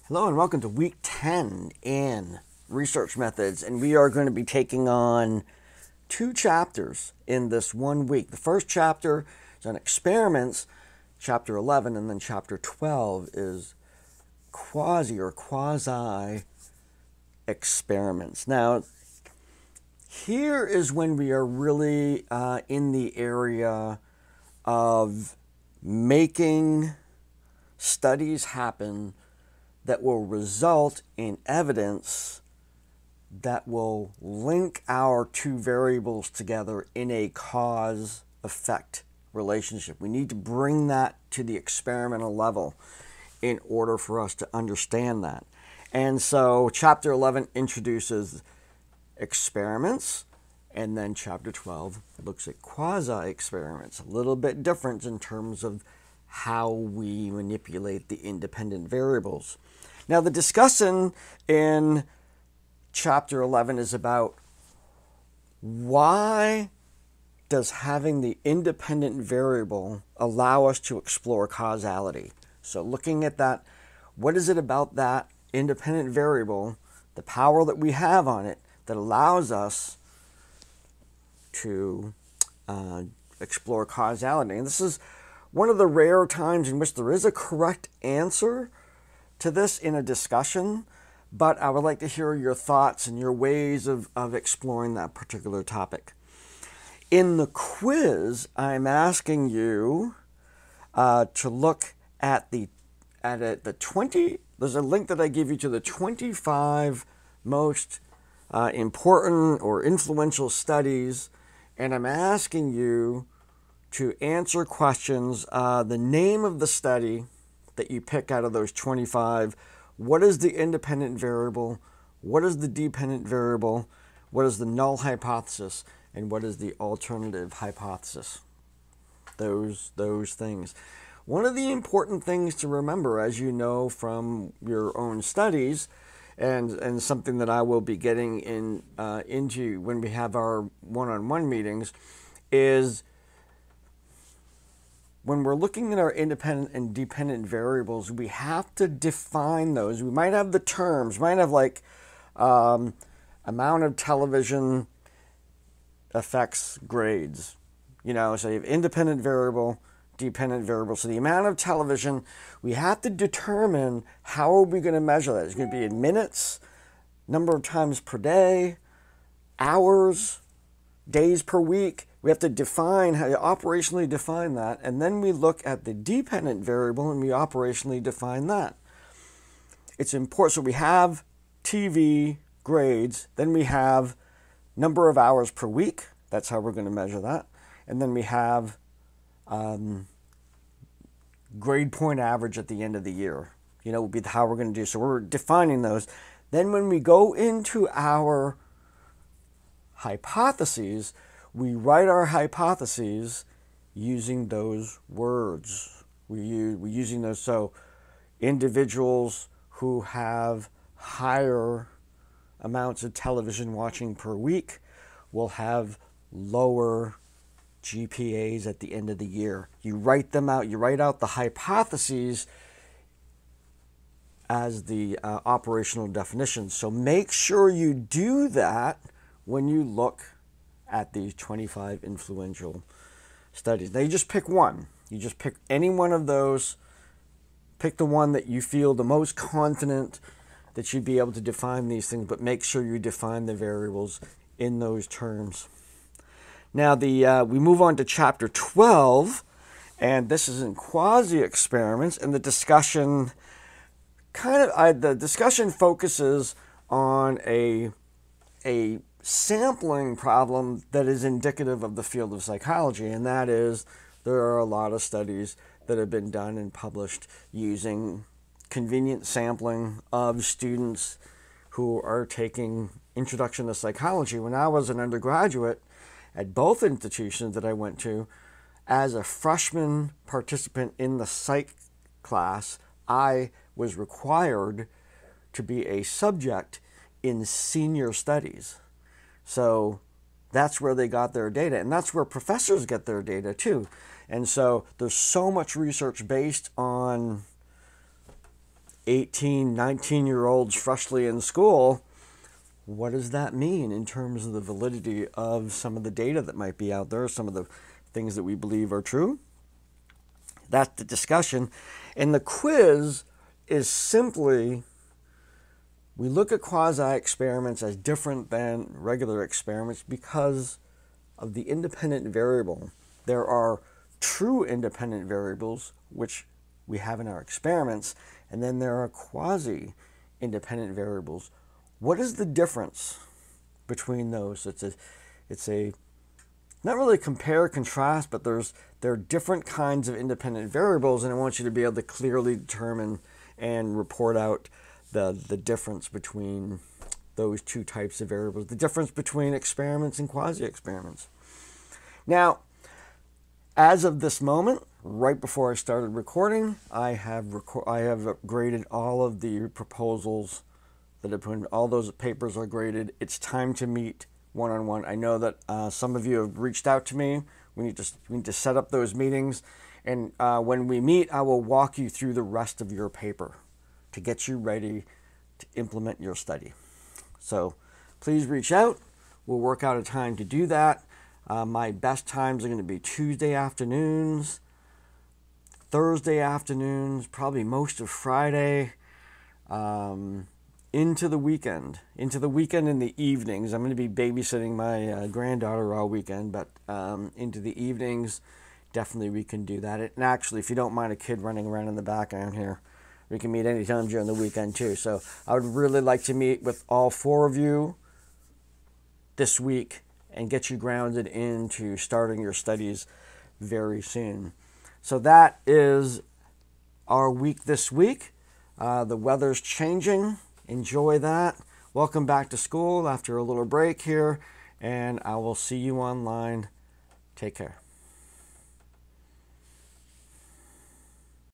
Hello and welcome to week 10 in research methods, and we are going to be taking on two chapters in this 1 week. The first chapter is on experiments, chapter 11, and then chapter 12 is quasi experiments. Now, here is when we are really in the area of making studies happen that will result in evidence that will link our two variables together in a cause-effect relationship. We need to bring that to the experimental level in order for us to understand that. And so chapter 11 introduces experiments, and then chapter 12 looks at quasi-experiments, a little bit different in terms of how we manipulate the independent variables. Now, the discussion in chapter 11 is about why does having the independent variable allow us to explore causality? So looking at that, what is it about that independent variable, the power that we have on it, that allows us to explore causality? And this is one of the rare times in which there is a correct answer to this in a discussion, but I would like to hear your thoughts and your ways of exploring that particular topic. In the quiz, I'm asking you to look at the 20. There's a link that I give you to the 25 most important or influential studies, and I'm asking you to answer questions. The name of the study that you pick out of those 25, what is the independent variable, what is the dependent variable, what is the null hypothesis, and what is the alternative hypothesis. Those things. One of the important things to remember, as you know from your own studies, and something that I will be getting into when we have our one-on-one meetings, is when we're looking at our independent and dependent variables, we have to define those. We might have the terms, might have like amount of television affects grades. You know, so you have independent variable, dependent variable. So the amount of television, we have to determine how are we going to measure that. It's going to be in minutes, number of times per day, hours, days per week. We have to define, how to operationally define that, and then we look at the dependent variable and we operationally define that. It's important. So we have TV grades, then we have number of hours per week. That's how we're going to measure that. And then we have grade point average at the end of the year. You know, will be how we're going to do. So we're defining those. Then when we go into our hypotheses, we write our hypotheses using those words. We're using those. So individuals who have higher amounts of television watching per week will have lower GPAs at the end of the year. You write them out. You write out the hypotheses as the operational definitions. So make sure you do that when you look at these 25 influential studies. Now you just pick one. You just pick any one of those. Pick the one that you feel the most confident that you'd be able to define these things, but make sure you define the variables in those terms. Now we move on to chapter 12, and this is in quasi-experiments, and the discussion focuses on a sampling problem that is indicative of the field of psychology, and that is there are a lot of studies that have been done and published using convenient sampling of students who are taking Introduction to Psychology. When I was an undergraduate at both institutions that I went to, as a freshman participant in the psych class, I was required to be a subject in senior studies. So that's where they got their data, and that's where professors get their data too. And so there's so much research based on 18, 19-year-olds freshly in school, what does that mean in terms of the validity of some of the data that might be out there, some of the things that we believe are true? That's the discussion. And the quiz is simply, we look at quasi-experiments as different than regular experiments because of the independent variable. There are true independent variables, which we have in our experiments, and then there are quasi-independent variables. What is the difference between those? It's a not really compare contrast, but there are different kinds of independent variables, and I want you to be able to clearly determine and report out the difference between those two types of variables, the difference between experiments and quasi-experiments. Now, as of this moment, right before I started recording, I have graded all of the proposals that have put in. All those papers are graded. It's time to meet one-on-one. I know that some of you have reached out to me. We need to set up those meetings, and when we meet, I will walk you through the rest of your paper to get you ready to implement your study. So please reach out. We'll work out a time to do that. My best times are going to be Tuesday afternoons, Thursday afternoons, probably most of Friday, into the weekend in the evenings. I'm going to be babysitting my granddaughter all weekend, but into the evenings, definitely we can do that. And actually, if you don't mind a kid running around in the background here, we can meet anytime during the weekend too. So I would really like to meet with all 4 of you this week and get you grounded into starting your studies very soon. So that is our week this week. The weather's changing. Enjoy that. Welcome back to school after a little break here, and I will see you online. Take care.